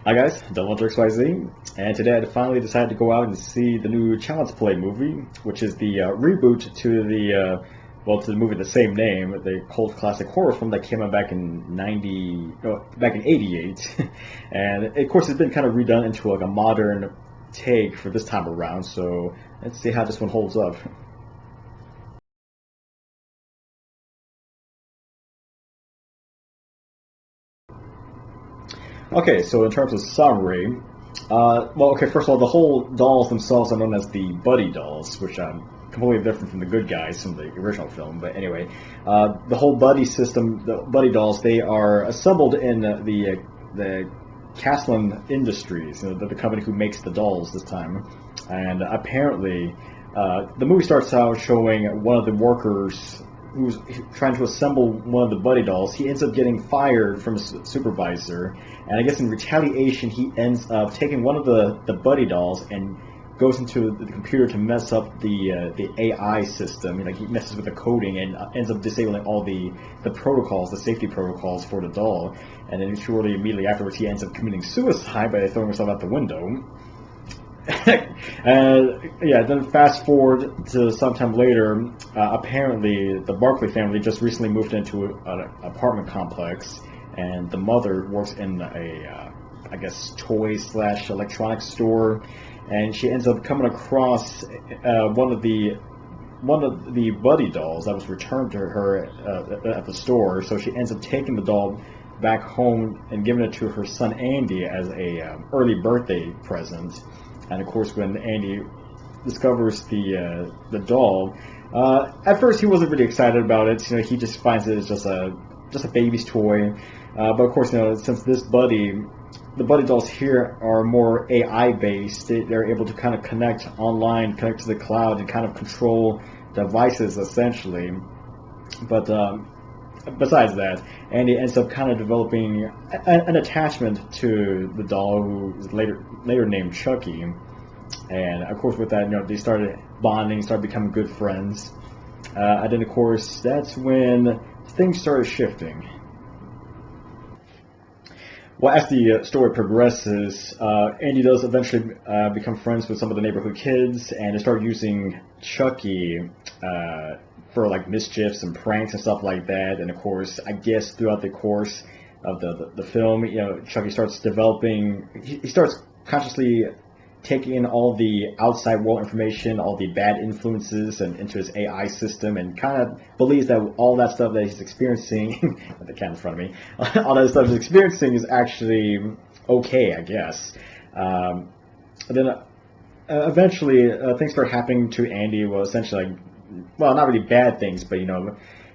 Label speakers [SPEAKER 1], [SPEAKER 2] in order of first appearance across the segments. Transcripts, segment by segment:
[SPEAKER 1] Hi guys, DevilHunterXYZ, and today I finally decided to go out and see the new Child's Play movie, which is the reboot to to the movie of the same name, the cult classic horror film that came out back in back in '88, and of course it's been kind of redone into like a modern take for this time around. So let's see how this one holds up. Okay, so in terms of summary, first of all, the whole dolls themselves are known as the Buddy dolls, which are completely different from the good guys from the original film. But anyway, the whole Buddy system, the Buddy dolls, they are assembled in the Caslin Industries, the company who makes the dolls this time. And apparently, the movie starts out showing one of the workers who's trying to assemble one of the Buddy dolls. He ends up getting fired from his supervisor, and I guess in retaliation he ends up taking one of the Buddy dolls and goes into the computer to mess up the AI system. Like he messes with the coding and ends up disabling all the protocols, the safety protocols for the doll. And then shortly, immediately afterwards, he ends up committing suicide by throwing himself out the window. Then fast forward to sometime later, apparently the Barkley family just recently moved into an apartment complex, and the mother works in I guess, toy/electronics store, and she ends up coming across one of the Buddy dolls that was returned to her at the store. So she ends up taking the doll back home and giving it to her son Andy as a early birthday present. And of course, when Andy discovers the doll, at first he wasn't really excited about it. He just finds it as just a baby's toy. But of course, since the Buddy dolls here are more AI based, they're able to kind of connect online, connect to the cloud, and kind of control devices essentially. But besides that, Andy ends up kind of developing an attachment to the doll, who is later named Chucky. And of course, with that, they started bonding, started becoming good friends. And then, of course, that's when things started shifting. Well, as the story progresses, Andy does eventually become friends with some of the neighborhood kids, and they start using Chucky for like mischiefs and pranks and stuff like that. And of course, I guess throughout the course of the film, Chucky starts developing. He starts consciously taking in all the outside world information, all the bad influences, and into his AI system, and kind of believes that all that stuff that he's experiencing, the cat in front of me, all that stuff he's experiencing is actually okay, I guess. Then eventually, things start happening to Andy. Well, essentially, not really bad things, but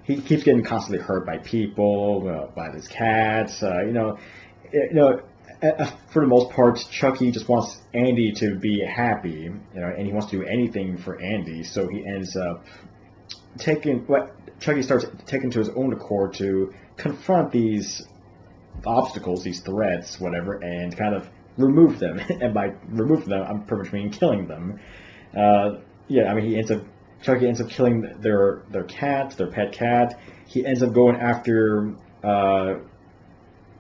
[SPEAKER 1] he keeps getting constantly hurt by people, by his cats. For the most part, Chucky just wants Andy to be happy, and he wants to do anything for Andy. So he ends up Chucky starts taking to his own accord to confront these obstacles, these threats, whatever, and kind of remove them. And by remove them, I'm pretty much meaning killing them. Chucky ends up killing their cat, their pet cat. He ends up going after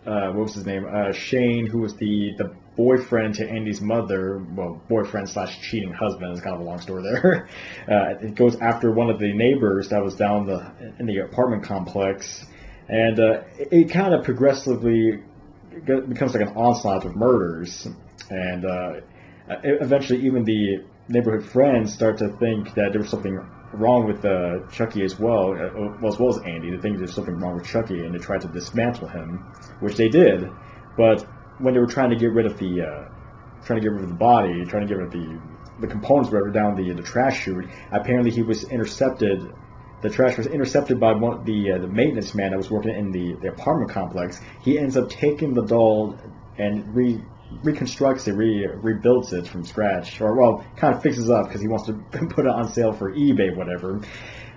[SPEAKER 1] what was his name? Shane, who was the boyfriend to Andy's mother. Well, boyfriend/cheating husband is kind of a long story there. It goes after one of the neighbors that was down in the apartment complex, and it kind of progressively becomes like an onslaught of murders. And eventually, even the neighborhood friends start to think that there was something wrong with Chucky as well as Andy. They think there's something wrong with Chucky, and they try to dismantle him, which they did. But when they were trying to get rid of the body, trying to get rid of the components, whatever, down the trash chute, apparently he was intercepted. The trash was intercepted by the maintenance man that was working in the apartment complex. He ends up taking the doll and reconstructs it, rebuilds it from scratch, or kind of fixes it up because he wants to put it on sale for eBay, whatever.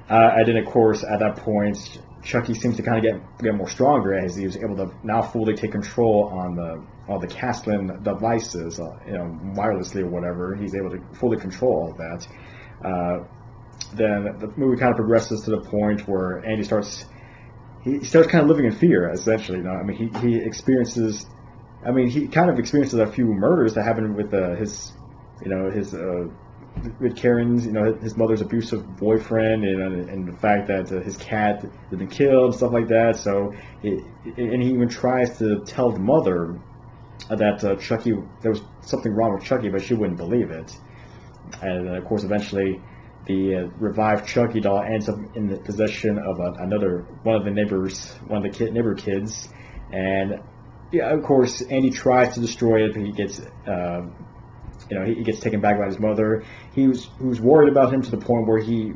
[SPEAKER 1] And then, of course, at that point, Chucky seems to kind of get more stronger as he was able to now fully take control on all the Caslin devices, wirelessly or whatever. He's able to fully control all of that. Then the movie kind of progresses to the point where Andy starts kind of living in fear, essentially. He experiences I mean, he kind of experiences a few murders that happened with his, his with Karen's, his mother's abusive boyfriend, and the fact that his cat had been killed and stuff like that. So, and he even tries to tell the mother that Chucky, there was something wrong with Chucky, but she wouldn't believe it. And of course, eventually, the revived Chucky doll ends up in the possession of one of the neighbor kids, and yeah, of course, Andy tries to destroy it, but he gets he gets taken back by his mother. He was worried about him to the point where he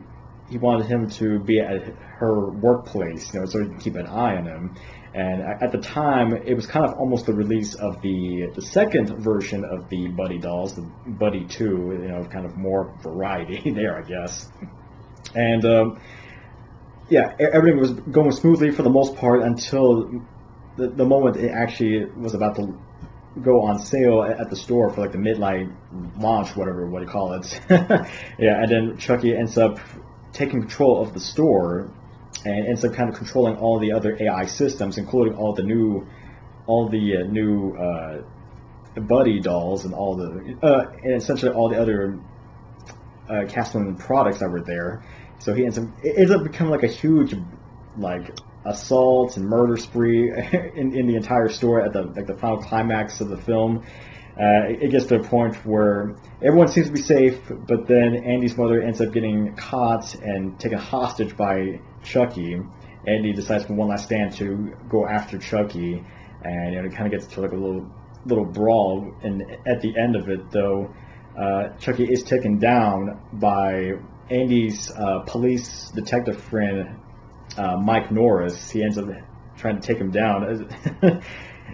[SPEAKER 1] wanted him to be at her workplace, so he can keep an eye on him. And at the time, it was kind of almost the release of the second version of the Buddy dolls, the Buddy 2, kind of more variety there, I guess. And everything was going smoothly for the most part until the moment it actually was about to go on sale at the store for like the midnight launch, what do you call it? Yeah, and then Chucky ends up taking control of the store and ends up kind of controlling all the other AI systems, including all the new Buddy dolls and and essentially all the other Castlin products that were there. So it ends up becoming like a huge assault and murder spree in the entire store at the final climax of the film. It gets to a point where everyone seems to be safe, but then Andy's mother ends up getting caught and taken hostage by Chucky. Andy decides for one last stand to go after Chucky, and it kind of gets to like a little brawl. And at the end of it, though, Chucky is taken down by Andy's police detective friend, Mike Norris. He ends up trying to take him down.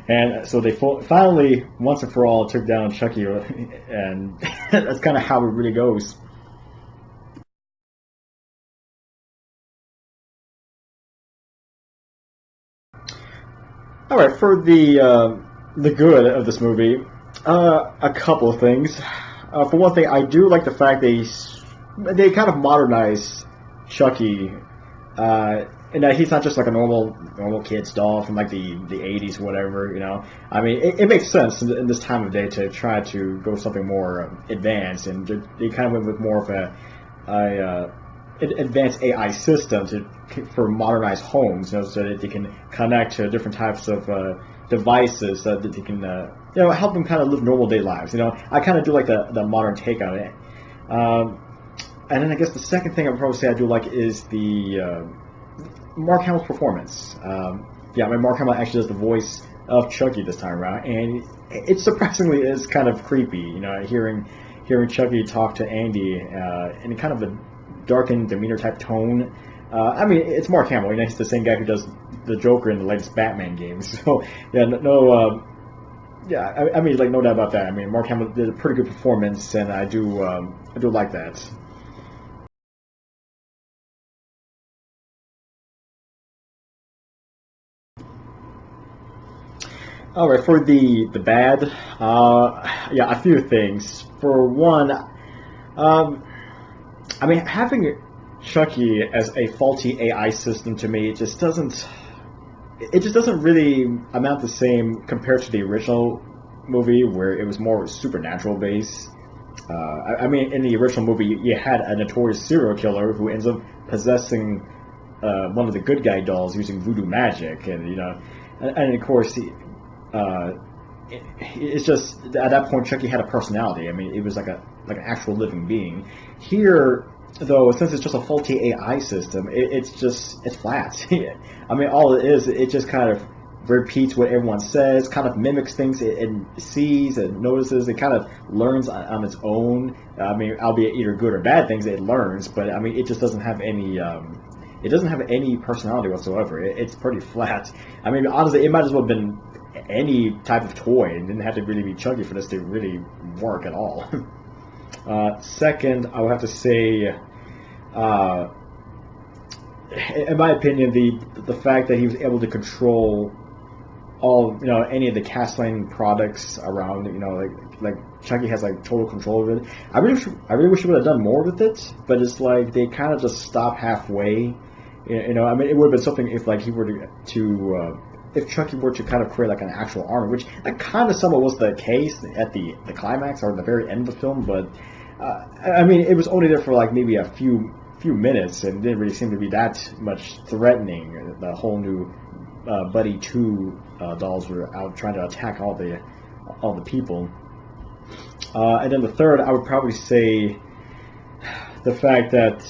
[SPEAKER 1] And so they finally, once and for all, took down Chucky, and that's kind of how it really goes. All right, for the good of this movie, a couple of things. For one thing, I do like the fact they kind of modernized Chucky. And that he's not just like a normal kid's doll from like the 80s, whatever, I mean, it makes sense in this time of day to try to go something more advanced, and they kind of went with more of an advanced AI system for modernized homes, so that they can connect to different types of devices so that they can help them kind of live normal day lives. I kind of do like the modern take on it. And then I guess the second thing I would probably say I do like is the Mark Hamill's performance. Mark Hamill actually does the voice of Chucky this time around, and it surprisingly is kind of creepy. Hearing Chucky talk to Andy in kind of a darkened demeanor type tone. I mean, it's Mark Hamill. He's the same guy who does the Joker in the latest Batman games. So I mean, like, no doubt about that. I mean, Mark Hamill did a pretty good performance, and I do like that. All right, for the bad, a few things. For one, I mean, having Chucky as a faulty AI system, to me, it just doesn't really amount the same compared to the original movie, where it was more supernatural based. I mean, in the original movie, you had a notorious serial killer who ends up possessing one of the good guy dolls using voodoo magic, and of course it's just at that point Chucky had a personality. I mean, it was like an actual living being. Here, though, since it's just a faulty AI system, it's flat. I mean, all it is, it just kind of repeats what everyone says, kind of mimics things it sees and notices. It kind of learns on its own. I mean, albeit either good or bad things, it learns. But I mean, it just doesn't have any. It doesn't have any personality whatsoever. It's pretty flat. I mean, honestly, it might as well have been any type of toy. It didn't have to really be Chucky for this to really work at all. Second, I would have to say, in my opinion, the fact that he was able to control all any of the Castlin products around, like Chucky has like total control of it. I really wish he would have done more with it, but it's like they kind of just stop halfway. I mean, it would have been something if like he were to if Chucky were to kind of create like an actual army, which that kind of somewhat was the case at the climax or the very end of the film, but I mean, it was only there for like maybe a few minutes and didn't really seem to be that much threatening. The whole new Buddy 2 dolls were out trying to attack all the people. And then the third, I would probably say the fact that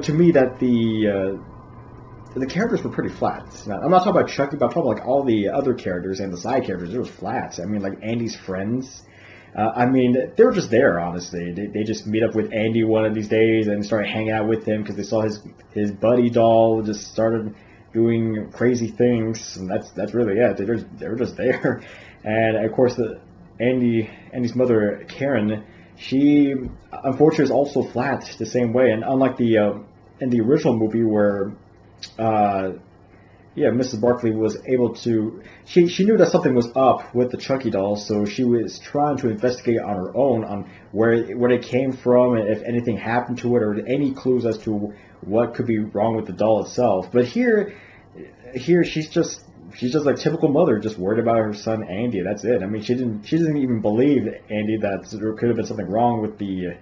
[SPEAKER 1] to me that the characters were pretty flat. Now, I'm not talking about Chucky, but I'm talking about like all the other characters and the side characters. It was flat. I mean, like Andy's friends. I mean, they were just there, honestly. They just meet up with Andy one of these days and started hanging out with him because they saw his buddy doll just started doing crazy things, and that's really it. They were just there. And of course, Andy's mother, Karen, she unfortunately is also flat the same way. And unlike in the original movie where Mrs. Barkley was able to. She knew that something was up with the Chucky doll, so she was trying to investigate on her own on where it came from and if anything happened to it or any clues as to what could be wrong with the doll itself. But here she's just like typical mother, just worried about her son Andy. That's it. I mean, she didn't even believe Andy that there could have been something wrong with the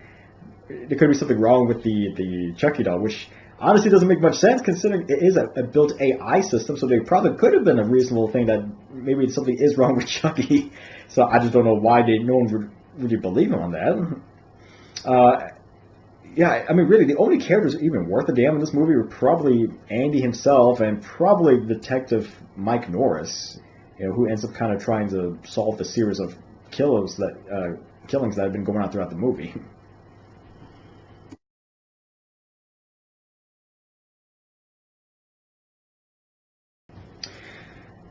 [SPEAKER 1] Chucky doll, which honestly doesn't make much sense considering it is a built AI system, so they probably could have been a reasonable thing that maybe something is wrong with Chucky. So I just don't know why no one would really believe him on that. I mean, really, the only characters even worth a damn in this movie were probably Andy himself and probably Detective Mike Norris, who ends up kind of trying to solve the series of killings that have been going on throughout the movie.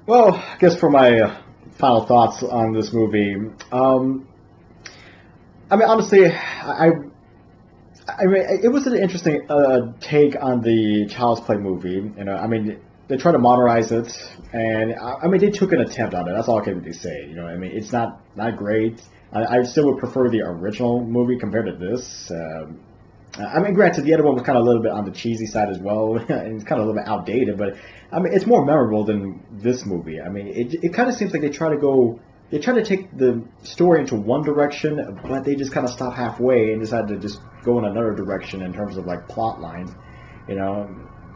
[SPEAKER 1] Well, I guess for my final thoughts on this movie, I mean, honestly, I mean, it was an interesting take on the Child's Play movie. I mean, they tried to modernize it, and I mean, they took an attempt on it. That's all I can really say. I mean, it's not great. I still would prefer the original movie compared to this. I mean, granted, the other one was kind of a little bit on the cheesy side as well, and it's kind of a little bit outdated, but I mean, it's more memorable than this movie. I mean, it kind of seems like they try to take the story into one direction, but they just kind of stop halfway and decide to just go in another direction in terms of like plot lines.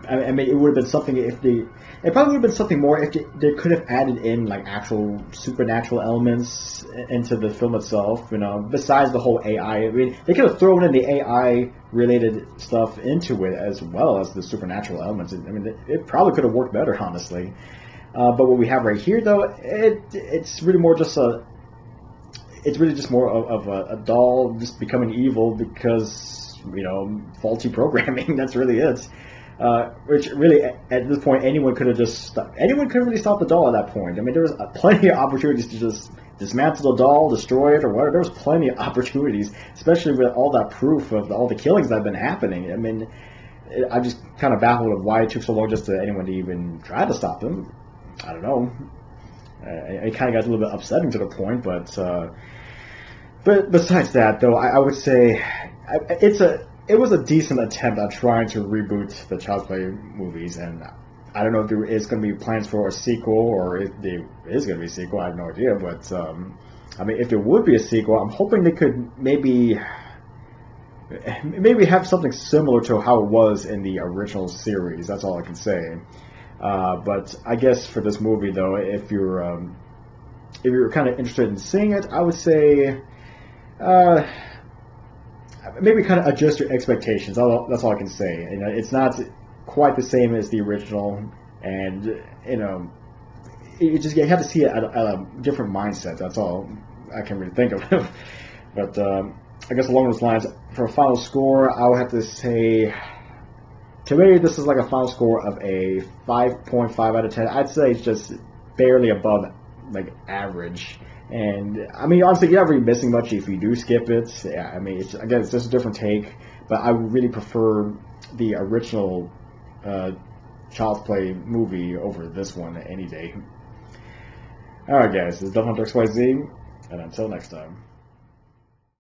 [SPEAKER 1] I mean, it would have been something it probably would have been something more if they could have added in like actual supernatural elements into the film itself. Besides the whole AI. I mean, they could have thrown in the AI related stuff into it as well as the supernatural elements. I mean, it probably could have worked better, honestly. But what we have right here, though, it's really more just it's really just more of a doll just becoming evil because faulty programming. That's really it. Which really, at this point, anyone could have really stopped the doll at that point. I mean, there was plenty of opportunities to just dismantle the doll, destroy it, or whatever. There was plenty of opportunities, especially with all that proof of all the killings that have been happening. I mean, I'm just kind of baffled of why it took so long just to anyone to even try to stop them. I don't know. It kind of got a little bit upsetting to the point, but besides that, though, I would say it was a decent attempt at trying to reboot the Child's Play movies, and I don't know if there is going to be plans for a sequel or if there is going to be a sequel. I have no idea, but I mean, if there would be a sequel, I'm hoping they could maybe have something similar to how it was in the original series. That's all I can say. But I guess for this movie, though, if you're kind of interested in seeing it, I would say maybe kind of adjust your expectations. That's all I can say. It's not quite the same as the original, and you have to see it at a different mindset. That's all I can really think of. But I guess along those lines, for a final score, I would have to say, to me, this is like a final score of a 5.5 out of 10. I'd say it's just barely above like average. And I mean, honestly, you're not really missing much if you do skip it. Yeah, I mean, it's just a different take. But I would really prefer the original Child's Play movie over this one any day. Alright, guys, this is DevilHunterXYZ, and until next time.